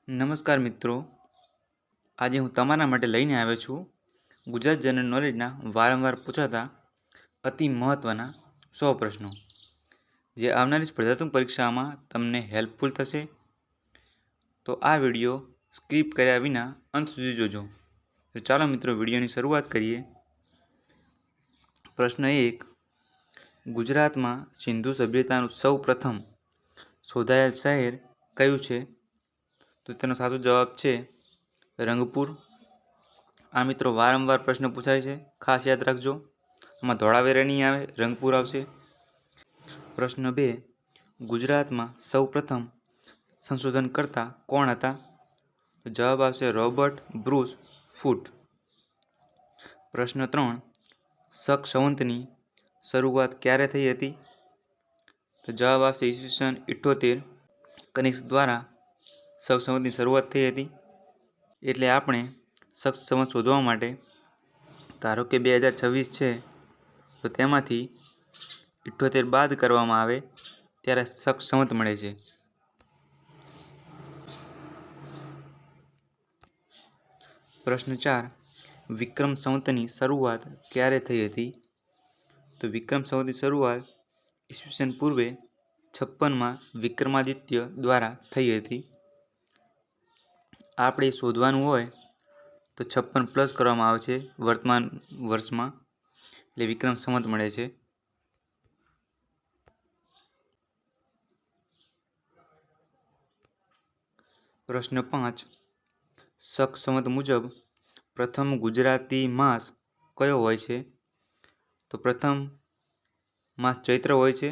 નમસ્કાર મિત્રો, આજે હું તમારા માટે લઈને આવ્યો છું ગુજરાત જનરલ નોલેજના વારંવાર પૂછાતા અતિ મહત્ત્વના 100 પ્રશ્નો, જે આવનારી સ્પર્ધાત્મક પરીક્ષામાં તમને હેલ્પફુલ થશે. તો આ વિડીયો સ્કીપ કર્યા વિના અંત સુધી જોજો. તો ચાલો મિત્રો વિડીયોની શરૂઆત કરીએ. પ્રશ્ન 1. ગુજરાતમાં સિંધુ સભ્યતાનું સૌ પ્રથમ શોધાયેલ શહેર કયું છે? તો તેનો સાચો જવાબ છે રંગપુર. આ મિત્રો વારંવાર પ્રશ્ન પૂછાય છે, ખાસ યાદ રાખજો. આમાં ધોળાવેરા નહીં આવે, રંગપુર આવશે. પ્રશ્ન 2. ગુજરાતમાં સૌ પ્રથમ સંશોધનકર્તા કોણ હતા? તો જવાબ આવશે રોબર્ટ બ્રુસ ફૂટ. પ્રશ્ન 3. શક સંવતની શરૂઆત ક્યારે થઈ હતી? તો જવાબ આવશે ઈસવીસન 78 કનિષ્ક દ્વારા શક સંવતની શરૂઆત થઈ હતી. એટલે આપણે શક સંવત શોધવા માટે ધારો કે 2026 છે, તો તેમાંથી 78 બાદ કરવામાં આવે ત્યારે શક સંવત મળે છે. પ્રશ્ન 4. વિક્રમ સંવતની શરૂઆત ક્યારે થઈ હતી? તો વિક્રમ સંવતની શરૂઆત ઈસવીસન પૂર્વે 56માં વિક્રમાદિત્ય દ્વારા થઈ હતી. આપણે શોધવાનું હોય તો 56 પ્લસ કરવામાં આવે છે વર્તમાન વર્ષમાં, એટલે વિક્રમ સંવત મળે છે. પ્રશ્ન 5. શક સંવત મુજબ પ્રથમ ગુજરાતી માસ કયો હોય છે? તો પ્રથમ માસ ચૈત્ર હોય છે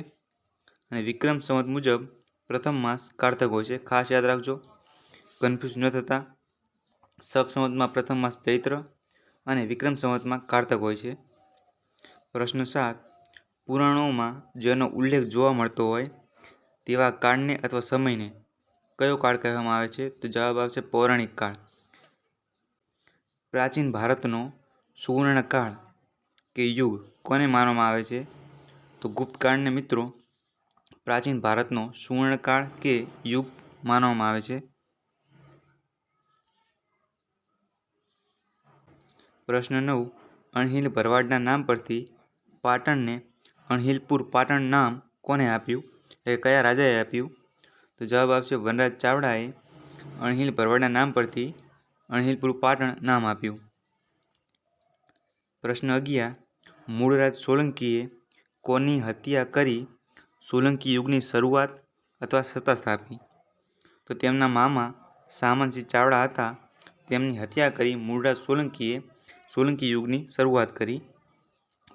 અને વિક્રમ સંવત મુજબ પ્રથમ માસ કારતક હોય છે. ખાસ યાદ રાખજો, કન્ફ્યુઝ ન થતા. શક સંવતમાં પ્રથમ માસ ચૈત્ર અને વિક્રમ સંવતમાં કારતક હોય છે. પ્રશ્ન 7. પુરાણોમાં જેનો ઉલ્લેખ જોવા મળતો હોય તેવા કાળને અથવા સમયને કયો કાળ કહેવામાં આવે છે? તો જવાબ આવશે પૌરાણિક કાળ. પ્રાચીન ભારતનો સુવર્ણકાળ કે યુગ કોને માનવામાં આવે છે? તો ગુપ્તકાળને મિત્રો પ્રાચીન ભારતનો સુવર્ણકાળ કે યુગ માનવામાં આવે છે. પ્રશ્ન 9. અણહિલ ભરવાડના નામ પરથી પાટણને અણહિલપુર પાટણ નામ કોને આપ્યું? એ કયા રાજાએ આપ્યું? તો જવાબ આવશે વનરાજ ચાવડાએ અણહિલ ભરવાડના નામ પરથી અણહિલપુર પાટણ નામ આપ્યું. પ્રશ્ન 11. મૂળરાજ સોલંકીએ કોની હત્યા કરી સોલંકી યુગની શરૂઆત અથવા સત્તા સ્થાપી? તો તેમના મામા સામંતસિંહ ચાવડા હતા, તેમની હત્યા કરી મૂળરાજ સોલંકીએ સોલંકી યુગની શરૂઆત કરી.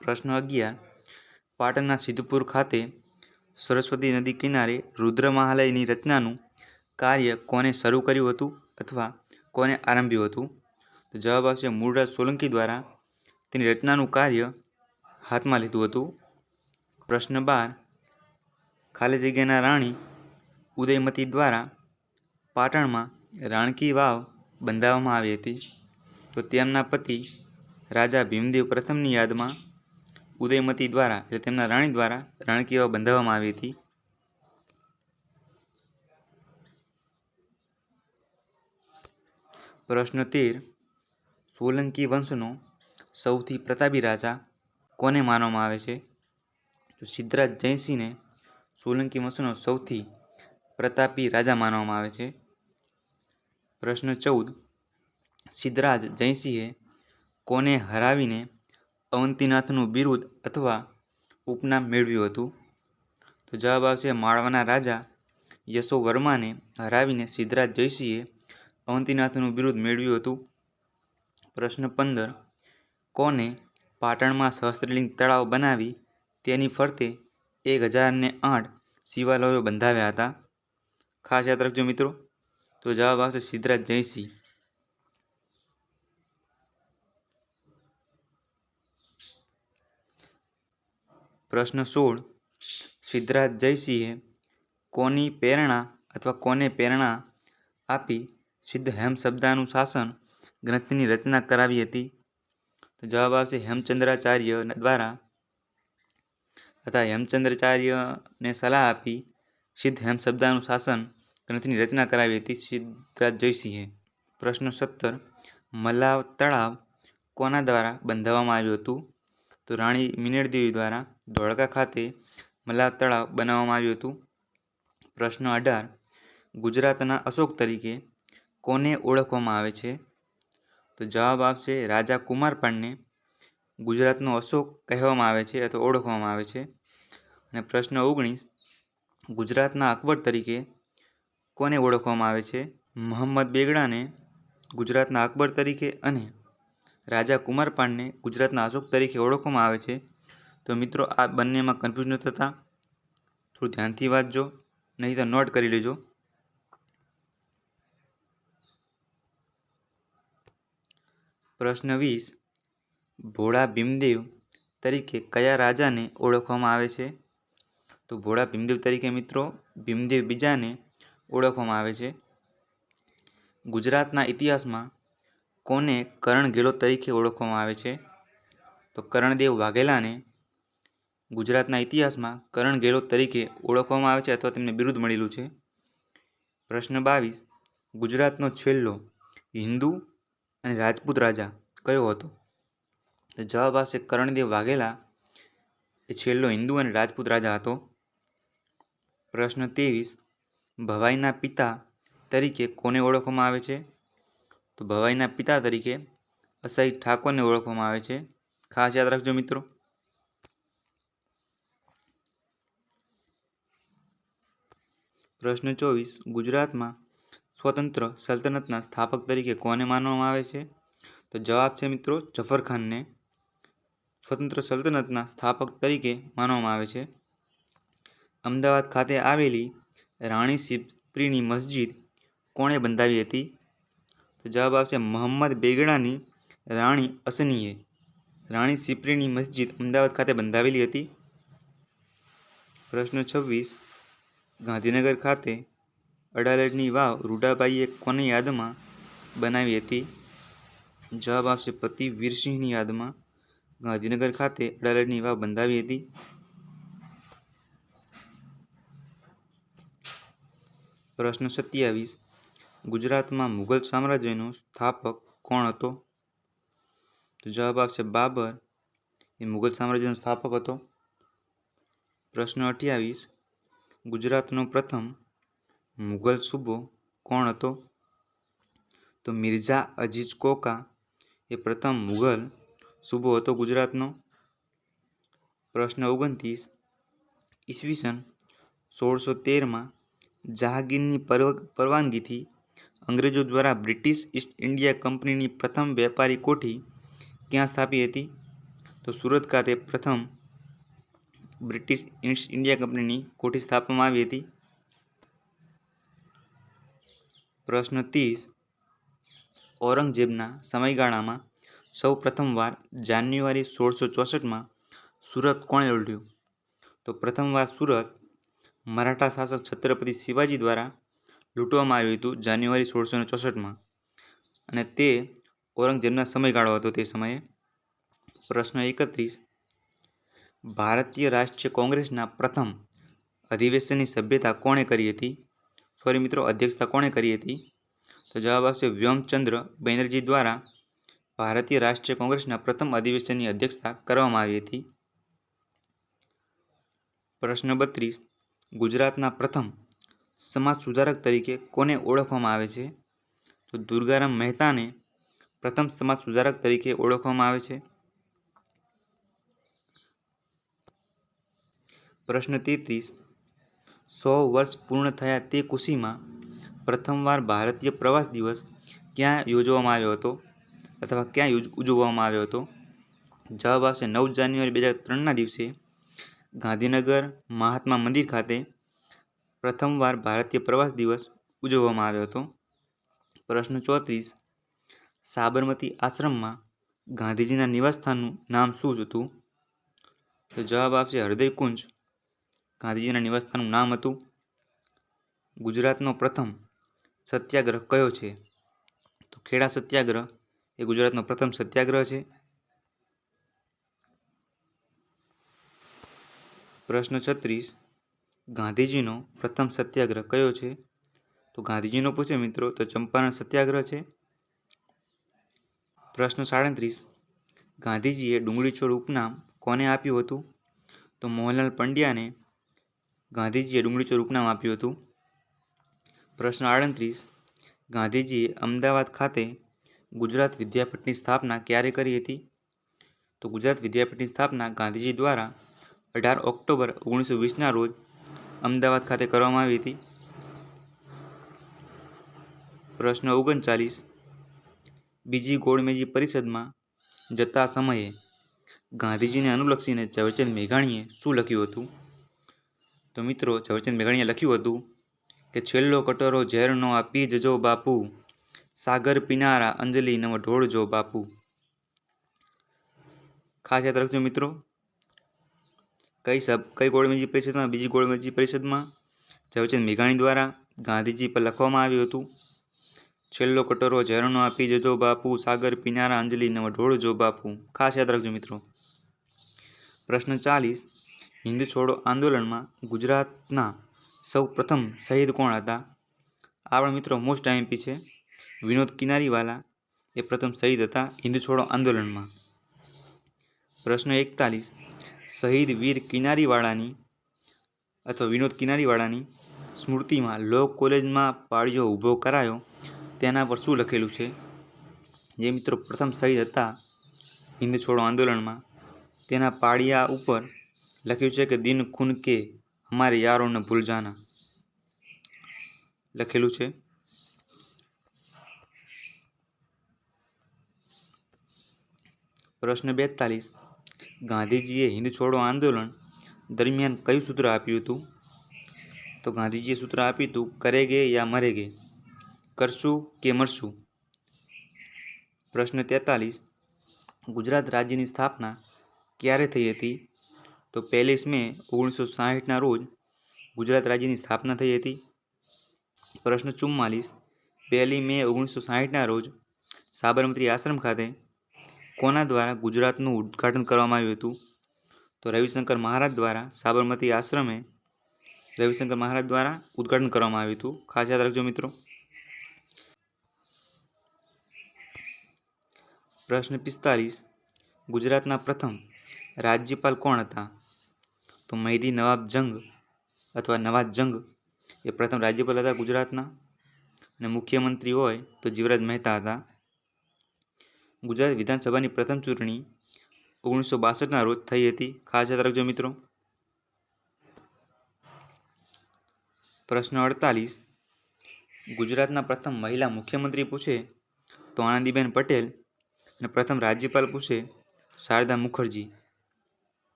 પ્રશ્ન 11. પાટણના સિદ્ધપુર ખાતે સરસ્વતી નદી કિનારે રુદ્રમહાલયની રચનાનું કાર્ય કોને શરૂ કર્યું હતું અથવા કોને આરંભ્યું હતું? તો જવાબ આવશે મૂળરાજ સોલંકી દ્વારા તેની રચનાનું કાર્ય હાથમાં લીધું હતું. પ્રશ્ન 12. ખાલી જગ્યાના રાણી ઉદયમતી દ્વારા પાટણમાં રાણકી વાવ બંધાવવામાં આવી હતી. તો તેમના પતિ રાજા ભીમદેવ પ્રથમની યાદમાં ઉદયમતી દ્વારા એટલે તેમના રાણી દ્વારા રાણકી વાવ બંધાવવામાં આવી હતી. પ્રશ્ન 13. સોલંકી વંશનો સૌથી પ્રતાપી રાજા કોને માનવામાં આવે છે? તો સિદ્ધરાજ જયસિંહને સોલંકી વંશનો સૌથી પ્રતાપી રાજા માનવામાં આવે છે. પ્રશ્ન 14. સિદ્ધરાજ જયસિંહે કોને હરાવીને અવંતીનાથનું બિરુદ અથવા ઉપનામ મેળવ્યું હતું? તો જવાબ આવશે માળવાના રાજા યશોવર્માને હરાવીને સિદ્ધરાજ જયસિંહે અવંતીનાથનું બિરુદ મેળવ્યું હતું. પ્રશ્ન 15. કોને પાટણમાં સહસ્ત્રલિંગ તળાવ બનાવી તેની ફરતે 1008 શિવાલયો બંધાવ્યા હતા? ખાસ યાદ રાખજો મિત્રો. તો જવાબ આવશે સિદ્ધરાજ જયસિંહ. પ્રશ્ન 16. સિદ્ધરાજ જયસિંહે કોની પ્રેરણા અથવા કોને પ્રેરણા આપી સિદ્ધ હેમશબ્દાનું શાસન ગ્રંથની રચના કરાવી હતી? તો જવાબ આવશે હેમચંદ્રાચાર્ય દ્વારા તથા હેમચંદ્રાચાર્યને સલાહ આપી સિદ્ધ હેમશબ્દાનું શાસન ગ્રંથની રચના કરાવી હતી સિદ્ધરાજ જયસિંહે. પ્રશ્ન 17. મલાવ તળાવ કોના દ્વારા બંધાવવામાં આવ્યું હતું? તો રાણી મિનળદેવી દ્વારા ધોળકા ખાતે મલાવ તળાવ બનાવવામાં આવ્યું હતું. પ્રશ્ન 18. ગુજરાતના અશોક તરીકે કોને ઓળખવામાં આવે છે? તો જવાબ આવશે રાજા કુમારપાળને ગુજરાતનો અશોક કહેવામાં આવે છે અથવા ઓળખવામાં આવે છે. અને પ્રશ્ન 19. ગુજરાતના અકબર તરીકે કોને ઓળખવામાં આવે છે? મોહમ્મદ બેગડાને ગુજરાતના અકબર તરીકે અને રાજા કુમારપાળને ગુજરાતના અશોક તરીકે ઓળખવામાં આવે છે. તો મિત્રો આ બંનેમાં કન્ફ્યુઝ ન થતા થોડું ધ્યાનથી વાંચજો, નહીં તો નોટ કરી લેજો. પ્રશ્ન 20. ભોળા ભીમદેવ તરીકે કયા રાજાને ઓળખવામાં આવે છે? તો ભોળા ભીમદેવ તરીકે મિત્રો ભીમદેવ બીજાને ઓળખવામાં આવે છે. ગુજરાતના ઇતિહાસમાં કોને કરણઘેલો તરીકે ઓળખવામાં આવે છે? તો કરણદેવ વાઘેલાને ગુજરાતના ઇતિહાસમાં કરણઘેલો તરીકે ઓળખવામાં આવે છે અથવા તેમને બિરુદ મળેલું છે. પ્રશ્ન 22. ગુજરાતનો છેલ્લો હિન્દુ અને રાજપૂત રાજા કયો હતો? તો જવાબ આવશે કરણદેવ વાઘેલા એ છેલ્લો હિન્દુ અને રાજપૂત રાજા હતો. પ્રશ્ન 23. ભવાઈના પિતા તરીકે કોને ઓળખવામાં આવે છે? તો ભવાઈના પિતા તરીકે અસહી ઠાકોરને ઓળખવામાં આવે છે. ખાસ યાદ રાખજો મિત્રો. પ્રશ્ન 24. ગુજરાતમાં સ્વતંત્ર સલ્તનતના સ્થાપક તરીકે કોને માનવામાં આવે છે? તો જવાબ છે મિત્રો જફરખાનને સ્વતંત્ર સલ્તનતના સ્થાપક તરીકે માનવામાં આવે છે. અમદાવાદ ખાતે આવેલી રાણી સિપ્રીની મસ્જિદ કોણે બંધાવી હતી? તો જવાબ આવશે મોહમ્મદ બેગડાની રાણી અસનીએ રાણી સિપ્રીની મસ્જિદ અમદાવાદ ખાતે બંધાવેલી હતી. પ્રશ્ન 26. ગાંધીનગર ખાતે અડાલજની વાવ રૂડાબાઈએ કોની યાદમાં બનાવી હતી? જવાબ આવશે પતિ વીરસિંહની યાદમાં ગાંધીનગર ખાતે અડાલજની વાવ બંધાવી હતી. પ્રશ્ન 27. ગુજરાતમાં મુઘલ સામ્રાજ્યનો સ્થાપક કોણ હતો? તો જવાબ આવશે બાબર એ મુઘલ સામ્રાજ્યનો સ્થાપક હતો. પ્રશ્ન 28. ગુજરાતનો પ્રથમ મુઘલ સૂબો કોણ હતો? તો મિર્ઝા અજીઝ કોકા એ પ્રથમ મુઘલ સૂબો હતો ગુજરાતનો. પ્રશ્ન 29. ઈસવીસન 1613માં જહાંગીરની પરવાનગીથી અંગ્રેજો દ્વારા બ્રિટિશ ઈસ્ટ ઇન્ડિયા કંપનીની પ્રથમ વેપારી કોઠી ક્યાં સ્થાપી હતી? તો સુરત ખાતે પ્રથમ બ્રિટિશ ઈસ્ટ ઇન્ડિયા કંપનીની કોઠી સ્થાપવામાં આવી હતી. પ્રશ્ન 30. ઔરંગઝેબના સમયગાળામાં સૌ પ્રથમવાર જાન્યુઆરી 1664માં સુરત કોણે લૂંટ્યું? તો પ્રથમવાર સુરત મરાઠા શાસક છત્રપતિ શિવાજી દ્વારા લૂંટવામાં આવ્યું હતું જાન્યુઆરી 1664માં અને તે ઔરંગઝેબના સમયગાળો હતો તે સમયે. પ્રશ્ન 31. ભારતીય રાષ્ટ્રીય કોંગ્રેસના પ્રથમ અધિવેશનની સભ્યતા કોણે કરી હતી? અધ્યક્ષતા કોણે કરી હતી? તો જવાબ આવશે વ્યોમચંદ્ર બેનર્જી દ્વારા ભારતીય રાષ્ટ્રીય કોંગ્રેસના પ્રથમ અધિવેશનની અધ્યક્ષતા કરવામાં આવી હતી. પ્રશ્ન 32. ગુજરાતના પ્રથમ સમાજ સુધારક તરીકે કોને ઓળખવામાં આવે છે? તો દુર્ગારામ મહેતાને પ્રથમ સમાજ સુધારક તરીકે ઓળખવામાં આવે છે. પ્રશ્ન 33. 100 વર્ષ પૂર્ણ થયા તે ખુશીમાં પ્રથમવાર ભારતીય પ્રવાસ દિવસ ક્યાં યોજવામાં આવ્યો હતો અથવા ક્યાં ઉજવવામાં આવ્યો હતો? જવાબ આવશે 9 જાન્યુઆરી 2003ના દિવસે ગાંધીનગર મહાત્મા મંદિર ખાતે પ્રથમવાર ભારતીય પ્રવાસ દિવસ ઉજવવામાં આવ્યો હતો. પ્રશ્ન 34. સાબરમતી આશ્રમમાં ગાંધીજીના નિવાસસ્થાનનું નામ શું હતું? તો જવાબ આવશે હૃદયકુંજ ગાંધીજીના નિવાસસ્થાનનું નામ હતું. ગુજરાતનો પ્રથમ સત્યાગ્રહ કયો છે? તો ખેડા સત્યાગ્રહ એ ગુજરાતનો પ્રથમ સત્યાગ્રહ છે. પ્રશ્ન 36. ગાંધીજીનો પ્રથમ સત્યાગ્રહ કયો છે? તો ગાંધીજીનો પૂછે મિત્રો તો ચંપારણ સત્યાગ્રહ છે. પ્રશ્ન 37. ગાંધીજીએ ડુંગળી છોડ ઉપનામ કોને આપ્યું હતું? તો મોહનલાલ પંડ્યાને ગાંધીજીએ ડુંગળી છોડ ઉપનામ આપ્યું હતું. પ્રશ્ન 38. ગાંધીજીએ અમદાવાદ ખાતે ગુજરાત વિદ્યાપીઠની સ્થાપના ક્યારે કરી હતી? તો ગુજરાત વિદ્યાપીઠની સ્થાપના ગાંધીજી દ્વારા 18 ઓક્ટોબર 1920ના રોજ અમદાવાદ ખાતે કરવામાં આવી હતી. પ્રશ્ન 39. બીજી ગોળમેજી પરિષદમાં જતા સમયે ગાંધીજીને અનુલક્ષીને ઝવેરચંદ મેઘાણીએ શું લખ્યું હતું? તો મિત્રો ઝવેરચંદ મેઘાણીએ લખ્યું હતું કે છેલ્લો કટોરો ઝેરનો આ પી જજો બાપુ, સાગર પીનારા અંજલિ નવ ઢોળજો બાપુ. ખાસ યાદ રાખજો મિત્રો, કઈ ગોળમેજી પરિષદમાં? બીજી ગોળમેજી પરિષદમાં ઝવેરચંદ મેઘાણી દ્વારા ગાંધીજી પર લખવામાં આવ્યું હતું છેલ્લો કટોરો ઝેરનો આ પી જજો બાપુ, સાગર પીનારા અંજલિ નવ ઢોળજો બાપુ. ખાસ યાદ રાખજો મિત્રો. પ્રશ્ન 40. હિન્દ છોડો આંદોલનમાં ગુજરાતના સૌ પ્રથમ શહીદ કોણ હતા? આપણા મિત્રો મોસ્ટ આઈએમપી છે. વિનોદ કિનારીવાલા એ પ્રથમ શહીદ હતા હિન્દ છોડો આંદોલનમાં. પ્રશ્ન 41. શહીદ વીર કિનારીવાળાની અથવા વિનોદ કિનારીવાળાની સ્મૃતિમાં લો કોલેજમાં પાળીઓ ઊભો કરાયો તેના પર શું લખેલું છે? જે મિત્રો પ્રથમ શહીદ હતા હિન્દ છોડો આંદોલનમાં તેના પાળિયા ઉપર લખ્યું છે કે દિન ખૂન કે હમારે યારો ન ભૂલ જાના લખેલું છે. પ્રશ્ન 42. ગાંધીજીએ હિન્દ છોડો આંદોલન દરમિયાન કયું સૂત્ર આપ્યું હતું? તો ગાંધીજીએ સૂત્ર આપ્યું હતું કરેગે યા મરેગે, કરશું કે મરશું. પ્રશ્ન 43. ગુજરાત રાજ્યની સ્થાપના ક્યારે થઈ હતી? તો 1 મે 1960ના રોજ ગુજરાત રાજ્યની સ્થાપના થઈ હતી. પ્રશ્ન 44. 1 મે 1960ના રોજ સાબરમતી આશ્રમ ખાતે કોના દ્વારા ગુજરાતનું ઉદ્ઘાટન કરવામાં આવ્યું હતું? તો રવિશંકર મહારાજ દ્વારા સાબરમતી આશ્રમે રવિશંકર મહારાજ દ્વારા ઉદ્ઘાટન કરવામાં આવ્યું હતું. ખાસ યાદ રાખજો મિત્રો. પ્રશ્ન 45. ગુજરાતના પ્રથમ રાજ્યપાલ કોણ હતા? તો મહેદી નવાબ જંગ અથવા નવાજ જંગ એ પ્રથમ રાજ્યપાલ હતા ગુજરાતના. અને મુખ્યમંત્રી હોય તો જીવરાજ મહેતા હતા. ગુજરાત વિધાનસભાની પ્રથમ ચૂંટણી 1962ના રોજ થઈ હતી. ખાસ યાદ રાખજો મિત્રો. પ્રશ્ન 48. ગુજરાતના પ્રથમ મહિલા મુખ્યમંત્રી પૂછે તો આનંદીબેન પટેલ અને પ્રથમ રાજ્યપાલ પૂછે શારદા મુખર્જી.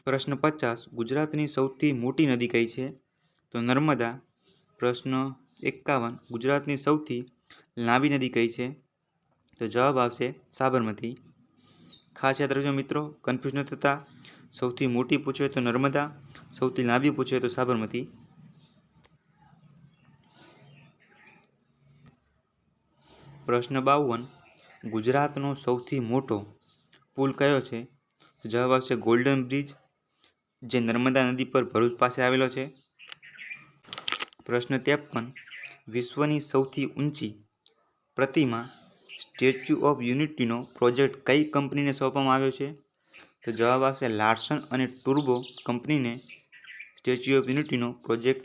પ્રશ્ન 50. ગુજરાતની સૌથી મોટી નદી કઈ છે? તો નર્મદા. પ્રશ્ન 51. ગુજરાતની સૌથી લાંબી નદી કઈ છે? તો જવાબ આવશે સાબરમતી. ખાસ યાદ રાખજો મિત્રો, કન્ફ્યુઝ ન થતા. સૌથી મોટી પૂછે તો નર્મદા, સૌથી લાંબી પૂછે તો સાબરમતી. પ્રશ્ન 52. ગુજરાતનો સૌથી મોટો પુલ કયો છે? તો જવાબ આવશે ગોલ્ડન બ્રિજ, જે નર્મદા નદી પર ભરૂચ પાસે આવેલો છે. પ્રશ્ન 53. વિશ્વની સૌથી ઊંચી પ્રતિમા સ્ટેચ્યુ ઓફ યુનિટીનો પ્રોજેક્ટ કઈ કંપનીને સોંપવામાં આવ્યો છે? તો જવાબ આવશે લાર્સન અને ટુર્બો કંપનીને સ્ટેચ્યુ ઓફ યુનિટીનો પ્રોજેક્ટ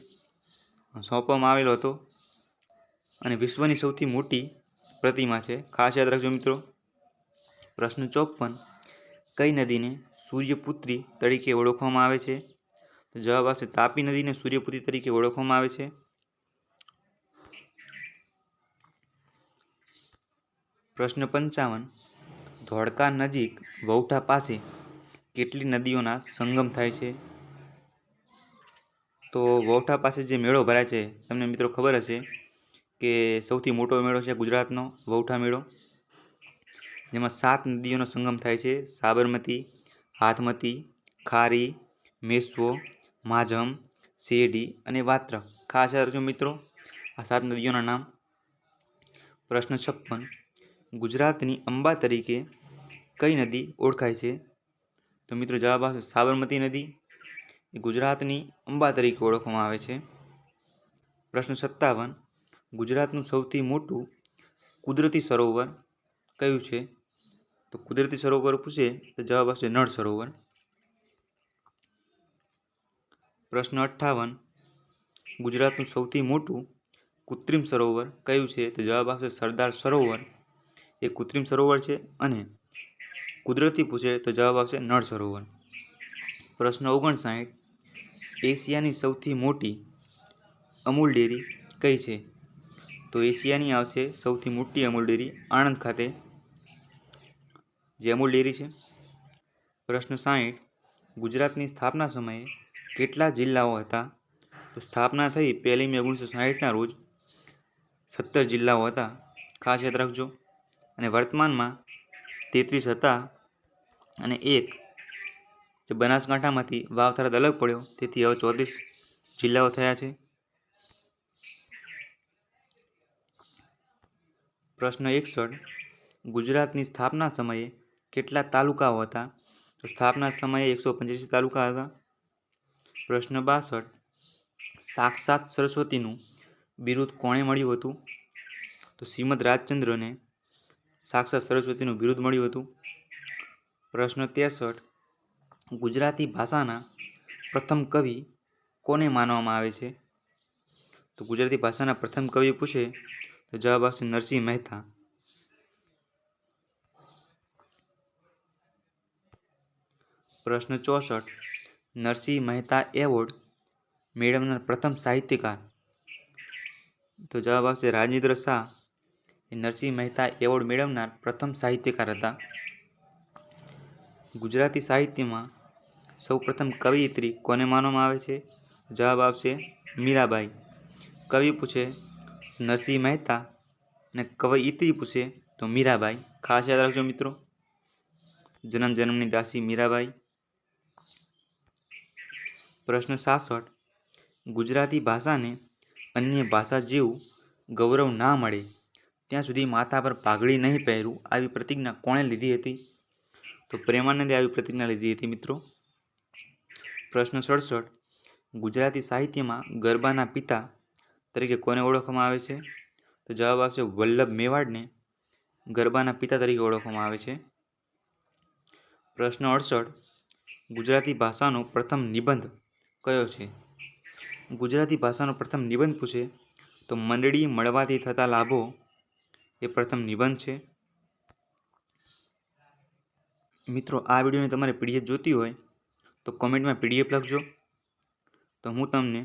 સોંપવામાં આવેલો હતો અને વિશ્વની સૌથી મોટી પ્રતિમા છે. ખાસ યાદ રાખજો મિત્રો. પ્રશ્ન 54. કઈ નદીને સૂર્યપુત્રી તરીકે ઓળખવામાં આવે છે? તો જવાબ આવશે તાપી નદીને સૂર્યપુત્રી તરીકે ઓળખવામાં આવે છે. પ્રશ્ન 55. ધોળકા નજીક વૌઠા પાસે કેટલી નદીઓના સંગમ થાય છે? તો વૌઠા પાસે જે મેળો ભરાય છે તમને મિત્રો ખબર હશે કે સૌથી મોટો મેળો છે ગુજરાતનો વૌઠા મેળો, જેમાં 7 નદીઓનો સંગમ થાય છે. સાબરમતી, હાથમતી, ખારી, મેશ્વો, માઝમ, શેરડી અને વાત્રક. ખાસ યાદ રાખજો મિત્રો આ 7 નદીઓના નામ. પ્રશ્ન 56. ગુજરાતની અંબા તરીકે કઈ નદી ઓળખાય છે? તો મિત્રો જવાબ આવશે સાબરમતી નદી એ ગુજરાતની અંબા તરીકે ઓળખવામાં આવે છે. પ્રશ્ન 57. ગુજરાતનું સૌથી મોટું કુદરતી સરોવર કયું છે? તો કુદરતી સરોવર પૂછે તો જવાબ આવશે નળ સરોવર. પ્રશ્ન 58. ગુજરાતનું સૌથી મોટું કૃત્રિમ સરોવર કયું છે? તો જવાબ આવશે સરદાર સરોવર. એ કૃત્રિમ સરોવર છે અને કુદરતી પૂછે તો જવાબ આવશે નળ સરોવર. પ્રશ્ન 59. એશિયાની સૌથી મોટી અમૂલ ડેરી કઈ છે? તો એશિયાની આવશે સૌથી મોટી અમૂલ ડેરી આણંદ ખાતે જે અમૂલ ડેરી છે. પ્રશ્ન 60. ગુજરાતની સ્થાપના સમયે કેટલા જિલ્લાઓ હતા? તો સ્થાપના થઈ 1 મે 1960ના રોજ 17 જિલ્લાઓ હતા. ખાસ યાદ રાખજો. અને વર્તમાનમાં 33 હતા અને એક જે બનાસકાંઠામાંથી વાવ થરાદ અલગ પડ્યો તેથી હવે 34 જિલ્લાઓ થયા છે. પ્રશ્ન 61. ગુજરાતની સ્થાપના સમયે કેટલા તાલુકાઓ હતા? તો સ્થાપના સમયે 185 તાલુકા હતા. પ્રશ્ન 62. સાક્ષાત સરસ્વતીનું બિરુદ કોણે મળ્યું હતું? તો શ્રીમદ રાજચંદ્રને સાક્ષાત સરસ્વતીનું બિરુદ મળ્યું હતું. પ્રશ્ન 63. ગુજરાતી ભાષાના પ્રથમ કવિ કોને માનવામાં આવે છે? તો ગુજરાતી ભાષાના પ્રથમ કવિ પૂછે તો જવાબ આવશે નરસિંહ મહેતા. પ્રશ્ન 64. નરસિંહ મહેતા એવોર્ડ મેળવનાર પ્રથમ સાહિત્યકાર? તો જવાબ આવશે રાજેન્દ્ર શાહ. એ નરસિંહ મહેતા એવોર્ડ મેળવનાર પ્રથમ સાહિત્યકાર હતા. ગુજરાતી સાહિત્યમાં સૌપ્રથમ કવયિત્રી કોને માનવામાં આવે છે? જવાબ આવશે મીરાબાઈ. કવિ પૂછે નરસિંહ મહેતા અને કવયિત્રી પૂછે તો મીરાબાઈ. ખાસ યાદ રાખજો મિત્રો. જન્મ જન્મની દાસી મીરાબાઈ. પ્રશ્ન 66. ગુજરાતી ભાષાને અન્ય ભાષા જેવું ગૌરવ ના મળે ત્યાં સુધી માથા પર પાઘડી નહીં પહેરું આવી પ્રતિજ્ઞા કોણે લીધી હતી? તો પ્રેમાનંદે આવી પ્રતિજ્ઞા લીધી હતી મિત્રો. પ્રશ્ન 67. ગુજરાતી સાહિત્યમાં ગરબાના પિતા તરીકે કોને ઓળખવામાં આવે છે? તો જવાબ આવશે વલ્લભ મેવાડને ગરબાના પિતા તરીકે ઓળખવામાં આવે છે. પ્રશ્ન 68. ગુજરાતી ભાષાનો પ્રથમ નિબંધ કયો છે? ગુજરાતી ભાષાનો પ્રથમ નિબંધ પૂછે તો મંડળી મળવાથી થતા લાભો એ પ્રથમ નિબંધ છે. મિત્રો આ વિડીયોની તમારે પીડીએફ જોતી હોય તો કોમેન્ટમાં પીડીએફ લખજો. તો હું તમને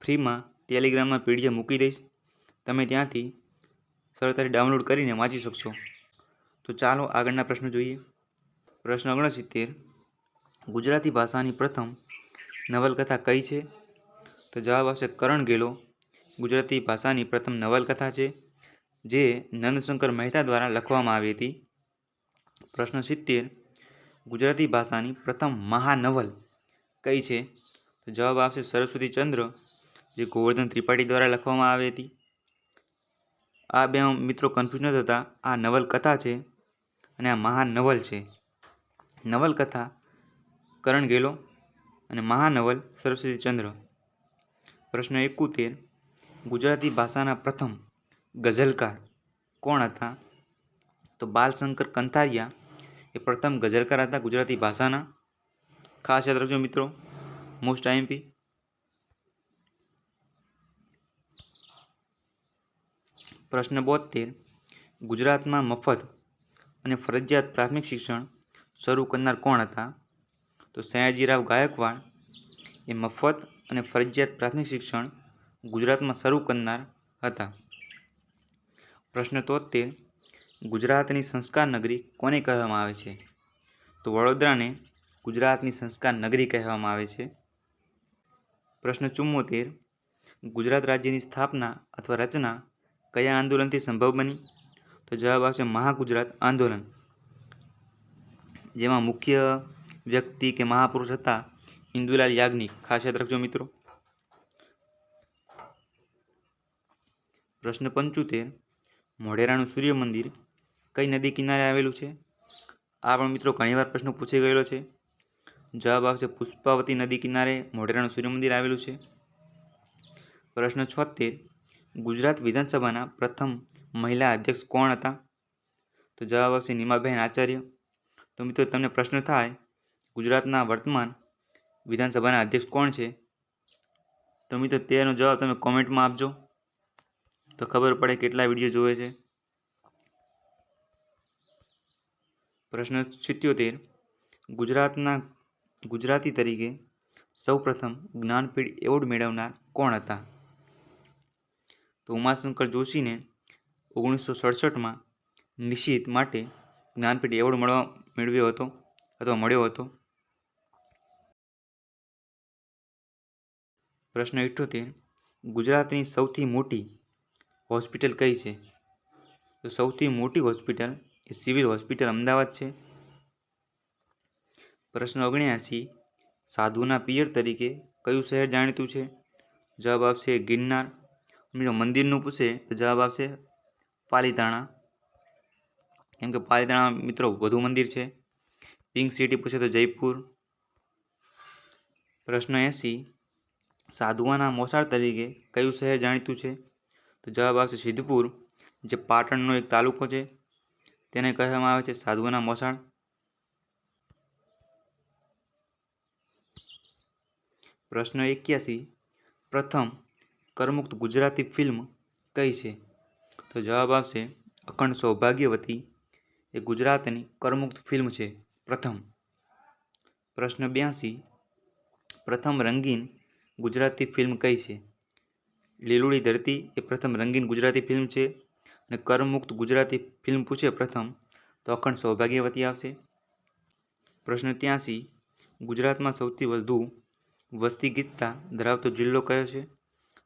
ફ્રીમાં ટેલિગ્રામમાં પીડીએફ મૂકી દઈશ. તમે ત્યાંથી સરળતાથી ડાઉનલોડ કરીને વાંચી શકશો. તો ચાલો આગળના પ્રશ્નો જોઈએ. પ્રશ્ન 69. ગુજરાતી ભાષાની પ્રથમ નવલકથા કઈ છે? તો જવાબ આવશે કરણ ગેલો. ગુજરાતી ભાષાની પ્રથમ નવલકથા છે જે નંદશંકર મહેતા દ્વારા લખવામાં આવી હતી. પ્રશ્ન 70. ગુજરાતી ભાષાની પ્રથમ મહાનવલ કઈ છે? તો જવાબ આવશે સરસ્વતીચંદ્ર જે ગોવર્ધન ત્રિપાઠી દ્વારા લખવામાં આવી હતી. આ બે મિત્રો કન્ફ્યુઝ ન થતા, આ નવલકથા છે અને આ મહાનવલ છે. નવલકથા કરણ ગેલો અને મહાનવલ સરસ્વતીચંદ્ર. પ્રશ્ન 71. ગુજરાતી ભાષાના પ્રથમ ગઝલકાર કોણ હતા? તો બાલશંકર કંથારિયા એ પ્રથમ ગઝલકાર હતા ગુજરાતી ભાષાના. ખાસ યાદ રાખજો મિત્રો. Most IMP. પ્રશ્ન 72. ગુજરાતમાં મફત અને ફરજિયાત પ્રાથમિક શિક્ષણ શરૂ કરનાર કોણ હતા? તો સયાજીરાવ ગાયકવાડ એ મફત અને ફરજિયાત પ્રાથમિક શિક્ષણ ગુજરાતમાં શરૂ કરનાર હતા. પ્રશ્ન 73. ગુજરાતની સંસ્કાર નગરી કોને કહેવામાં આવે છે? તો વડોદરાને ગુજરાતની સંસ્કાર નગરી કહેવામાં આવે છે. પ્રશ્ન 74. ગુજરાત રાજ્યની સ્થાપના અથવા રચના કયા આંદોલનથી સંભવ બની? તો જવાબ આવશે મહાગુજરાત આંદોલન, જેમાં મુખ્ય વ્યક્તિ કે મહાપુરુષ હતા ઇન્દુલાલ યાજ્ઞિક. ખાસ યાદ રાખજો મિત્રો. પ્રશ્ન 75. મોઢેરાનું સૂર્ય મંદિર કઈ નદી કિનારે આવેલું છે? આ પણ મિત્રો ઘણીવાર પ્રશ્ન પૂછી ગયેલો છે. જવાબ આવશે પુષ્પાવતી નદી કિનારે મોઢેરાનું સૂર્ય મંદિર આવેલું છે. પ્રશ્ન 76. ગુજરાત વિધાનસભાના પ્રથમ મહિલા અધ્યક્ષ કોણ હતા? તો જવાબ આવશે નીમાબેન આચાર્ય. તો મિત્રો તમને પ્રશ્ન થાય ગુજરાતના વર્તમાન વિધાનસભાના અધ્યક્ષ કોણ છે? તો મિત્રો તેનો જવાબ તમે કોમેન્ટમાં આપજો તો ખબર પડે કેટલા વિડીયો જોવે છે. પ્રશ્ન 77. ગુજરાતી તરીકે સૌપ્રથમ જ્ઞાનપીઠ એવોર્ડ મેળવનાર કોણ હતા? તો ઉમાશંકર જોશીને 1967માં નિશિત માટે જ્ઞાનપીઠ એવોર્ડ મળ્યો હતો. પ્રશ્ન 78. ગુજરાતની સૌથી મોટી હોસ્પિટલ કઈ છે? તો સૌથી મોટી હોસ્પિટલ એ સિવિલ હોસ્પિટલ અમદાવાદ છે. પ્રશ્ન 79. સાધુના પિયર તરીકે કયું શહેર જાણીતું છે? જવાબ આવશે ગિરનાર. મિત્રો મંદિરનું પૂછે તો જવાબ આવશે પાલીતાણા, કેમ કે પાલીતાણા મિત્રો વધુ મંદિર છે. પિંક સિટી પૂછે તો જયપુર. પ્રશ્ન 80. સાધુઆના મોસાળ તરીકે કયું શહેર જાણીતું છે? તો જવાબ આવશે સિદ્ધપુર, જે પાટણનો એક તાલુકો છે તેને કહેવામાં આવે છે સાધુઆના મોસાળ. પ્રશ્ન 81. પ્રથમ કરમુક્ત ગુજરાતી ફિલ્મ કઈ છે? તો જવાબ આવશે અખંડ સૌભાગ્યવતી, એ ગુજરાતની કરમુક્ત ફિલ્મ છે પ્રથમ. પ્રશ્ન 82. પ્રથમ રંગીન ગુજરાતી ફિલ્મ કઈ છે? લીલુડી ધરતી એ પ્રથમ રંગીન ગુજરાતી ફિલ્મ છે. અને કરમુક્ત ગુજરાતી ફિલ્મ પૂછે પ્રથમ તો અખંડ સૌભાગ્યવતી આવશે. પ્રશ્ન 83. ગુજરાતમાં સૌથી વધુ વસ્તી ગીતતા ધરાવતો જિલ્લો કયો છે?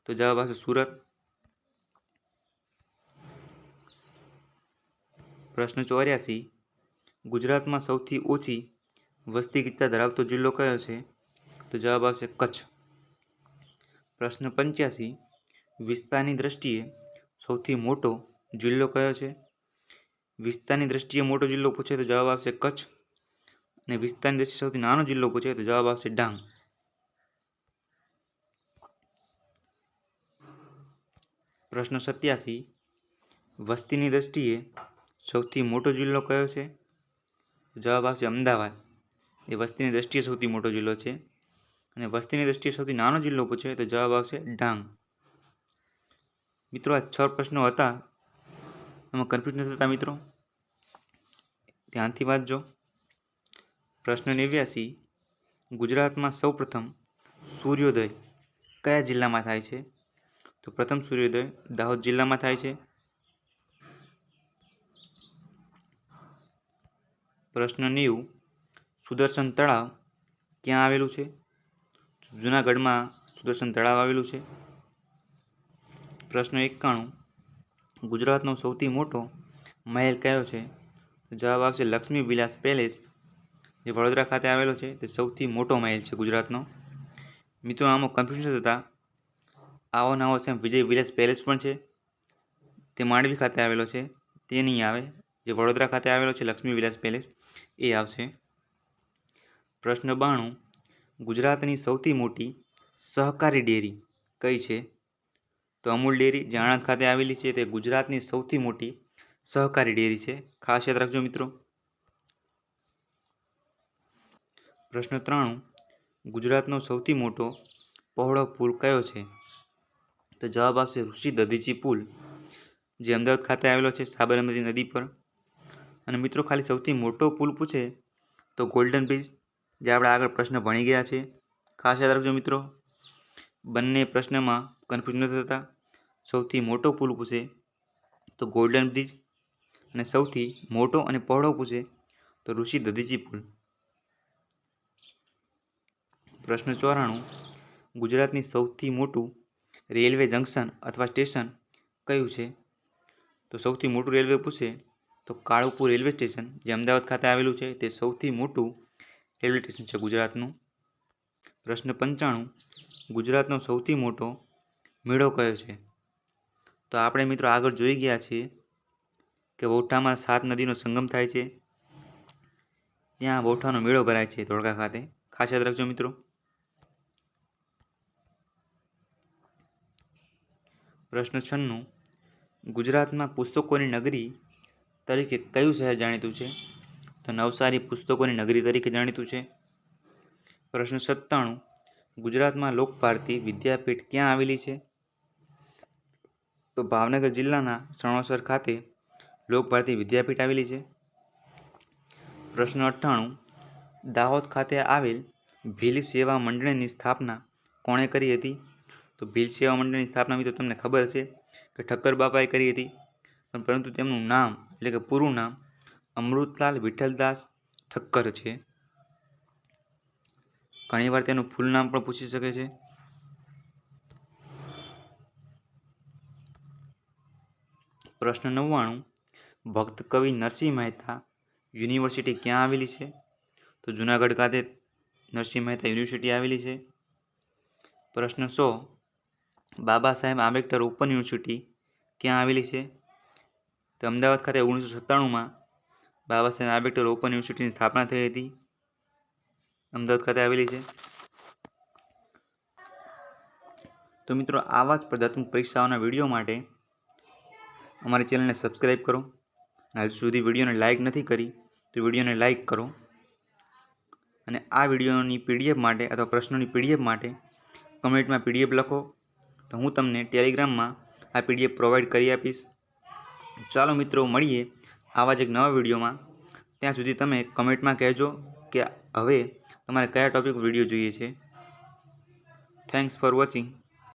તો જવાબ આવશે સુરત. પ્રશ્ન 84. ગુજરાતમાં સૌથી ઓછી વસ્તી ગીતતા ધરાવતો જિલ્લો કયો છે? તો જવાબ આવશે કચ્છ. પ્રશ્ન 85. વિસ્તારની દ્રષ્ટિએ સૌથી મોટો જિલ્લો કયો છે? વિસ્તારની દ્રષ્ટિએ મોટો જિલ્લો પૂછે તો જવાબ આવશે કચ્છ. અને વિસ્તારની દ્રષ્ટિએ સૌથી નાનો જિલ્લો પૂછે તો જવાબ આવશે ડાંગ. પ્રશ્ન 87. વસ્તીની દ્રષ્ટિએ સૌથી મોટો જિલ્લો કયો છે? જવાબ આવશે અમદાવાદ, એ વસ્તીની દ્રષ્ટિએ સૌથી મોટો જિલ્લો છે. અને વસ્તીની દ્રષ્ટિએ સૌથી નાનો જિલ્લો પૂછે તો જવાબ આવશે ડાંગ. મિત્રો આ 6 પ્રશ્નો હતા, એમાં કન્ફ્યુઝ નથી થતા મિત્રો, ધ્યાનથી વાંચજો. પ્રશ્ન 89. ગુજરાતમાં સૌપ્રથમ સૂર્યોદય કયા જિલ્લામાં થાય છે? તો પ્રથમ સૂર્યોદય દાહોદ જિલ્લામાં થાય છે. પ્રશ્ન 90. સુદર્શન તળાવ ક્યાં આવેલું છે? જૂનાગઢમાં સુદર્શન તળાવ આવેલું છે. પ્રશ્ન 91. ગુજરાતનો સૌથી મોટો મહેલ કયો છે? જવાબ આવશે લક્ષ્મી વિલાસ પેલેસ, જે વડોદરા ખાતે આવેલો છે. તે સૌથી મોટો મહેલ છે ગુજરાતનો. મિત્રો આમાં કન્ફ્યુઝન થતા આવો નવો સેમ વિજય વિલાસ પેલેસ પણ છે, તે માંડવી ખાતે આવેલો છે, તે નહીં આવે. જે વડોદરા ખાતે આવેલો છે લક્ષ્મી વિલાસ પેલેસ એ આવશે. પ્રશ્ન 92. ગુજરાતની સૌથી મોટી સહકારી ડેરી કઈ છે? તો અમૂલ ડેરી, જે આણંદ ખાતે આવેલી છે, તે ગુજરાતની સૌથી મોટી સહકારી ડેરી છે, ખાસ યાદ રાખજો મિત્રો. પ્રશ્ન 93. ગુજરાતનો સૌથી મોટો પહોળો પુલ કયો છે? તો જવાબ આવશે ઋષિ દધીચી પુલ, જે અમદાવાદ ખાતે આવેલો છે સાબરમતી નદી પર. અને મિત્રો ખાલી સૌથી મોટો પુલ પૂછે તો ગોલ્ડન બ્રિજ, જે આપણે આગળ પ્રશ્ન ભણી ગયા છે, ખાસ યાદ રાખજો મિત્રો. બંને પ્રશ્નમાં કન્ફ્યુઝ નથી થતા. સૌથી મોટો પુલ પૂછે તો ગોલ્ડન બ્રિજ, અને સૌથી મોટો અને પહોળો પૂછે તો ઋષિ દધીચી પુલ. પ્રશ્ન 94. ગુજરાતની સૌથી મોટું રેલવે જંકશન અથવા સ્ટેશન કયું છે? તો સૌથી મોટું રેલવે પૂછે તો કાળુપુર રેલવે સ્ટેશન, જે અમદાવાદ ખાતે આવેલું છે, તે સૌથી મોટું રેલવે સ્ટેશન છે ગુજરાતનું. પ્રશ્ન 95. ગુજરાતનો સૌથી મોટો મેળો કયો છે? તો આપણે મિત્રો આગળ જોઈ ગયા છીએ કે વૌઠામાં 7 નદીનો સંગમ થાય છે, ત્યાં વૌઠાનો મેળો ભરાય છે ધોળકા ખાતે, ખાસ યાદ રાખજો મિત્રો. પ્રશ્ન 96. ગુજરાતમાં પુસ્તકોની નગરી તરીકે કયું શહેર જાણીતું છે? તો નવસારી પુસ્તકોની નગરી તરીકે જાણીતું છે. પ્રશ્ન 97. ગુજરાતમાં લોકભારતી વિદ્યાપીઠ ક્યાં આવેલી છે? તો ભાવનગર જિલ્લાના સણોસર ખાતે લોકભારતી વિદ્યાપીઠ આવેલી છે. પ્રશ્ન 98. દાહોદ ખાતે આવેલ ભીલ સેવા મંડળની સ્થાપના કોણે કરી હતી? તો ભીલ સેવા મંડળની સ્થાપના મિત્રો તમને ખબર હશે કે ઠક્કર બાપાએ કરી હતી, પરંતુ તેમનું નામ એટલે કે પૂરું નામ અમૃતલાલ વિઠ્ઠલદાસ ઠક્કર છે. ઘણીવાર તેનું ફૂલ નામ પણ પૂછી શકે છે. પ્રશ્ન 99. ભક્ત કવિ નરસિંહ મહેતા યુનિવર્સિટી ક્યાં આવેલી છે? તો જુનાગઢ ખાતે નરસિંહ મહેતા યુનિવર્સિટી આવેલી છે. પ્રશ્ન 100. બાબા સાહેબ આંબેડકર ઓપન યુનિવર્સિટી ક્યાં આવેલી છે? તો અમદાવાદ ખાતે 1997માં બાબા સાહેબ આંબેડકર ઓપન યુનિવર્સિટીની સ્થાપના થઈ હતી. અમદાવાદ ખાતે આવેલી છે. તો મિત્રો આવા જ સ્પર્ધાત્મક પરીક્ષાઓના વિડીયો માટે અમારી ચેનલને સબસ્ક્રાઈબ કરો. હજુ સુધી વિડીયોને લાઇક નથી કરી તો વિડીયોને લાઇક કરો. અને આ વિડીયોની પીડીએફ માટે અથવા પ્રશ્નોની પીડીએફ માટે કમેન્ટમાં પીડીએફ લખો, તો હું તમને ટેલિગ્રામમાં આ પીડીએફ પ્રોવાઈડ કરી આપીશ. ચાલો મિત્રો મળીએ આવા જ એક નવા વિડીયોમાં. ત્યાં સુધી તમે કમેન્ટમાં કહેજો કે હવે તમારે કયા ટોપિક વિડીયો જોઈએ છે. Thanks for watching.